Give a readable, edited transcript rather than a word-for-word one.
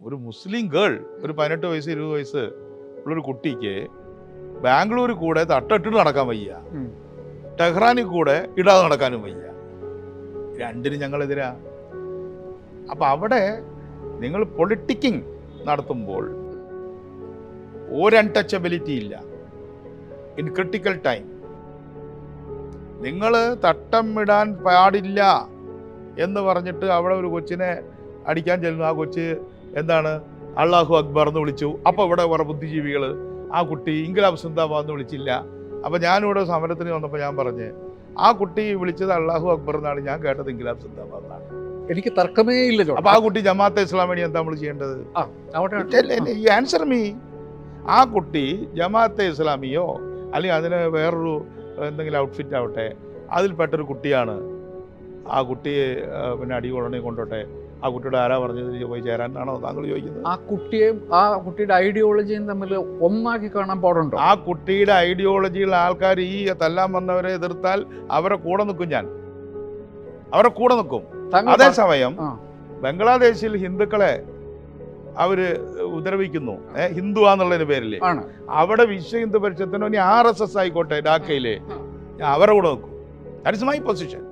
ഒരു മുസ്ലിം ഗേൾ, ഒരു 18 വയസ്സ് 20 വയസ്സ് ഉള്ളൊരു കുട്ടിക്ക് ബാംഗ്ലൂരിൽ കൂടെ തട്ടിട്ട് നടക്കാൻ വയ്യ, ടെഹ്റാനിൽ കൂടെ ഇടാതെ നടക്കാനും വയ്യ. രണ്ടിനും ഞങ്ങളെതിരാ. അപ്പം അവിടെ നിങ്ങൾ പൊളിറ്റിക്കിങ് നടത്തുമ്പോൾ ഒരു അൺടച്ചബിലിറ്റി ഇല്ല ഇൻ ക്രിട്ടിക്കൽ ടൈം. നിങ്ങൾ തട്ടം ഇടാൻ പാടില്ല എന്ന് പറഞ്ഞിട്ട് അവിടെ ഒരു കൊച്ചിനെ അടിക്കാൻ ചെല്ലുന്നു. ആ കൊച്ച് എന്താണ് അള്ളാഹു അക്ബർ എന്ന് വിളിച്ചു. അപ്പോൾ ഇവിടെ കുറേ ബുദ്ധിജീവികൾ ആ കുട്ടി ഇൻക്ലാബ് സിന്ദാബാദ് എന്ന് വിളിച്ചില്ല. അപ്പോൾ ഞാനിവിടെ സമരത്തിന് വന്നപ്പോൾ ഞാൻ പറഞ്ഞ് ആ കുട്ടി വിളിച്ചത് അള്ളാഹു അക്ബർ എന്നാണ്, ഞാൻ കേട്ടത് ഇൻക്ലാബ് സിന്ദാബാദ് എന്നാണ്. എനിക്ക് തർക്കമേ ഇല്ല. അപ്പോൾ ആ കുട്ടി ജമാഅത്തെ ഇസ്ലാമിനെ എന്താ നമ്മൾ ചെയ്യേണ്ടത്? ഈ ആൻസർ മീ. ആ കുട്ടി ജമാഅത്തെ ഇസ്ലാമിയോ അല്ലെങ്കിൽ അതിന് വേറൊരു എന്തെങ്കിലും ഔട്ട്ഫിറ്റ് ആവട്ടെ, അതിൽപ്പെട്ടൊരു കുട്ടിയാണ്. ആ കുട്ടിയെ പിന്നെ അടികൊള്ളണേ കൊണ്ടോട്ടെ. ആ കുട്ടിയുടെ ആരാ പറഞ്ഞത് പോയി ചേരാനാണോ താങ്കൾ ചോദിക്കുന്നത്? ആ കുട്ടിയെയും ആ കുട്ടിയുടെ ഐഡിയോളജിയും തമ്മിൽ ഒന്നാക്കി കാണാൻ പാടുണ്ടോ? ആ കുട്ടിയുടെ ഐഡിയോളജിയുള്ള ആൾക്കാർ ഈ തല്ലാൻ വന്നവരെ എതിർത്താൽ അവരെ കൂടെ നിൽക്കും, ഞാൻ അവരെ കൂടെ നിൽക്കും. അതേസമയം ബംഗ്ലാദേശിൽ ഹിന്ദുക്കളെ അവര് ഉപദ്രവിക്കുന്നു, ഹിന്ദുവാന്നുള്ളതിന് പേരിൽ. അവിടെ വിശ്വ ഹിന്ദു പരിഷത്തിനോ ഇനി RSS ആയിക്കോട്ടെ ഡാക്കയില്, അവരെ കൂടെ നിൽക്കും. That is my position.